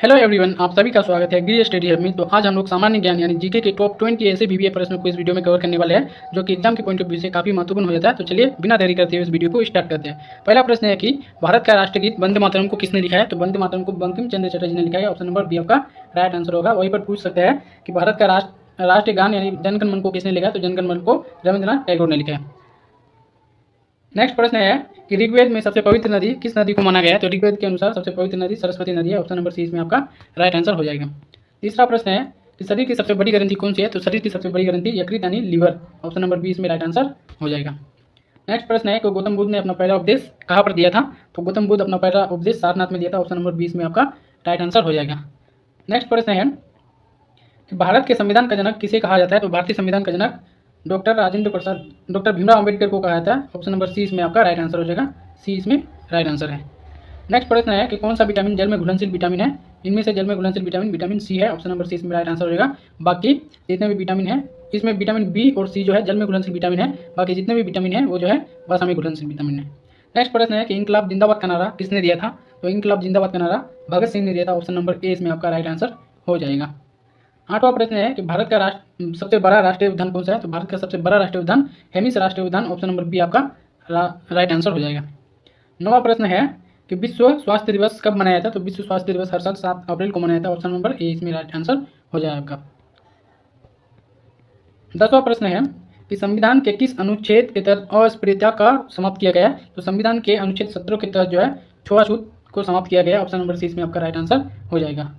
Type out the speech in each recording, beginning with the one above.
Hello everyone, आप सभी का स्वागत है ग्री स्टडी हब में। तो आज हम लोग सामान्य ज्ञान यानी जीके के टॉप 20 ऐसे बीबीए प्रश्नों को इस वीडियो में कवर करने वाले हैं जो कि एग्जाम के पॉइंट ऑफ व्यू से काफी महत्वपूर्ण हो जाता है। तो चलिए बिना देरी करते हुए इस वीडियो को स्टार्ट करते हैं। पहला प्रश्न है कि भारत का राष्ट्रगीत वंदे मातरम को किसने लिखा है? तो वंदे मातरम को बंकिम चंद्र चटर्जी ने लिखा है। ऑप्शन नंबर बी आपका राइट आंसर होगा। वहीं पर पूछ सकते हैं कि भारत का राष्ट्रीय गान यानी जनगण मन को किसने लिखा है? तो जनगण मन को रविंद्रनाथ टैगोर ने लिखा है। नेक्स्ट प्रश्न है कि ऋग्वेद में सबसे पवित्र नदी किस नदी को माना गया है? तो ऋग्वेद के अनुसार सबसे पवित्र नदी सरस्वती नदी है। ऑप्शन नंबर सी इसमें आपका राइट आंसर हो जाएगा। तीसरा प्रश्न है कि शरीर की सबसे बड़ी ग्रंथि कौन सी है? तो शरीर की सबसे बड़ी ग्रंथि यकृत यानी लीवर। ऑप्शन नंबर बी इसमें राइट आंसर हो जाएगा। नेक्स्ट प्रश्न है कि गौतम बुद्ध ने अपना पहला उपदेश कहाँ पर दिया था? तो गौतम बुद्ध अपना पहला उपदेश सारनाथ में दिया था। ऑप्शन नंबर बी इसमें आपका राइट आंसर हो जाएगा। नेक्स्ट प्रश्न है कि भारत के संविधान का जनक किसे कहा जाता है? तो भारतीय संविधान का जनक डॉक्टर भीमराव अम्बेडकर को कहा जाता है। ऑप्शन नंबर सी इसमें आपका राइट आंसर हो जाएगा। सी इसमें राइट आंसर है। नेक्स्ट प्रश्न है कि कौन सा विटामिन जल में घुलनशील विटामिन है? इनमें से जल में घुलनशील विटामिन सी है। ऑप्शन नंबर सी इसमें राइट आंसर हो जाएगा। बाकी जितने भी विटामिन है इसमें विटामिन बी और सी जो है जल में घुलनशील विटामिन है। बाकी जितने भी विटामिन है वो जो है बस हमें घुलनशील विटामिन है। नेक्स्ट प्रश्न है कि इनकलाब जिंदाबाद का नारा किसने दिया था? तो इनकलाब जिंदाबाद का नारा भगत सिंह ने दिया था। ऑप्शन नंबर ए इसमें आपका राइट आंसर हो जाएगा। आठवां प्रश्न है कि भारत का सबसे बड़ा राष्ट्रीय उद्यान कौन सा है? तो भारत का सबसे बड़ा राष्ट्रीय उद्यान हेमिस राष्ट्रीय उद्यान। ऑप्शन नंबर बी आपका राइट आंसर हो जाएगा। नौवां प्रश्न है कि विश्व स्वास्थ्य दिवस कब मनाया जाता है? तो विश्व स्वास्थ्य दिवस हर साल 7 अप्रैल को मनाया जाता है। ऑप्शन नंबर ए इसमें राइट आंसर हो जाएगा आपका। 10वां प्रश्न है कि संविधान के किस अनुच्छेद के तहत अस्पृश्यता का समाप्त किया गया है? तो संविधान के अनुच्छेद 17 के तहत जो है छुआछूत को समाप्त किया गया है। ऑप्शन नंबर सी इसमें आपका राइट आंसर हो जाएगा।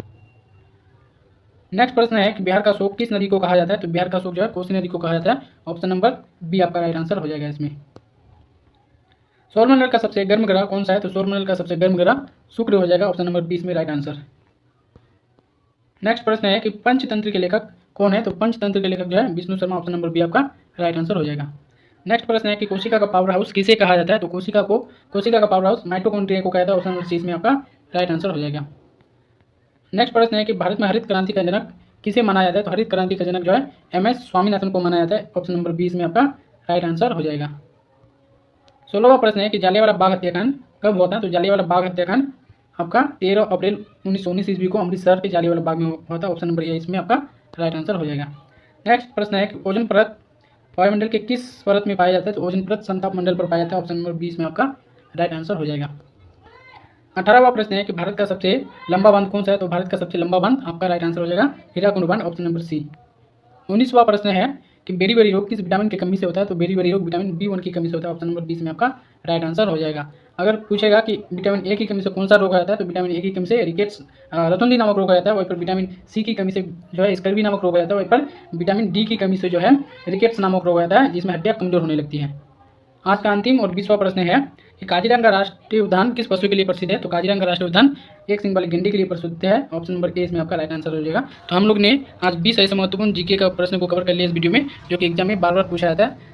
नेक्स्ट प्रश्न है कि बिहार का शोक किस नदी को कहा जाता है? तो बिहार का शोक जो है कोसी नदी को कहा जाता है। ऑप्शन नंबर बी आपका राइट आंसर हो जाएगा इसमें। सौरमंडल का सबसे गर्म ग्रह कौन सा है? तो सौरमंडल का सबसे गर्म ग्रह शुक्र हो जाएगा। ऑप्शन नंबर बी इसमें राइट आंसर। नेक्स्ट प्रश्न है कि पंचतंत्र के लेखक कौन है? तो पंचतंत्र के लेखक जो है Vishnu Sharma. Option number B आपका राइट आंसर हो जाएगा। नेक्स्ट प्रश्न है कि कोशिका का पावर हाउस किसे कहा जाता है? तो कोशिका का पावर हाउस माइटोकॉन्ड्रिया को कहता है। ऑप्शन नंबर सी इसमें आपका राइट आंसर हो जाएगा। नेक्स्ट प्रश्न है कि भारत में हरित क्रांति का जनक किसे माना जाता है? तो हरित क्रांति का जनक जो है MS स्वामीनाथन को माना जाता है। ऑप्शन नंबर 20 में आपका राइट आंसर हो जाएगा। 16वां प्रश्न है कि जालियांवाला बाग हत्याकांड कब हुआ था? तो जालियांवाला बाग हत्याकांड आपका 13 अप्रैल 1919 ईस्वी को अमृतसर के जालियांवाला बाग में हुआ था। ऑप्शन नंबर ए इसमें आपका राइट आंसर हो जाएगा। नेक्स्ट प्रश्न है कि ओजोन परत वायुमंडल के किस परत में पाया जाता है? तो ओजोन परत संताप मंडल पर पाया जाता है। ऑप्शन नंबर 20 में आपका राइट आंसर हो जाएगा। 18वां प्रश्न है कि भारत का सबसे लंबा बांध कौन सा है? तो भारत का सबसे लंबा बांध आपका राइट आंसर हो जाएगा हीराकुंड बांध। Option number C. 19वां प्रश्न है कि बेरी रोग किस विटामिन की कमी से होता है? तो बेरी रोग विटामिन B1 की कमी से होता है। ऑप्शन नंबर 20 में आपका राइट आंसर हो जाएगा। अगर पूछेगा कि विटामिन ए की कमी से कौन सा रोग आता है? तो विटामिन ए की कमी से रिकेट्स रतुंधी नामक रोग हो जाता है। वहीं पर विटामिन सी की कमी से जो है स्कर्वी नामक रोग हो जाता है। वहीं पर विटामिन डी की कमी से जो है रिकेट्स नामक रोग आता है जिसमें हड्डियाँ कमजोर होने लगती है। आज का अंतिम और 20वां प्रश्न है कि काजीरंगा राष्ट्रीय उद्यान किस पशु के लिए प्रसिद्ध है? तो काजीरंगा राष्ट्रीय उद्यान एक सिंग वाली गेंडे के लिए प्रसिद्ध है। ऑप्शन नंबर ए इसमें आपका राइट आंसर हो जाएगा। तो हम लोग ने आज 20 ऐसे महत्वपूर्ण जीके का प्रश्न को कवर कर लिया इस वीडियो में जो कि एग्जाम में बार बार पूछा जाता है।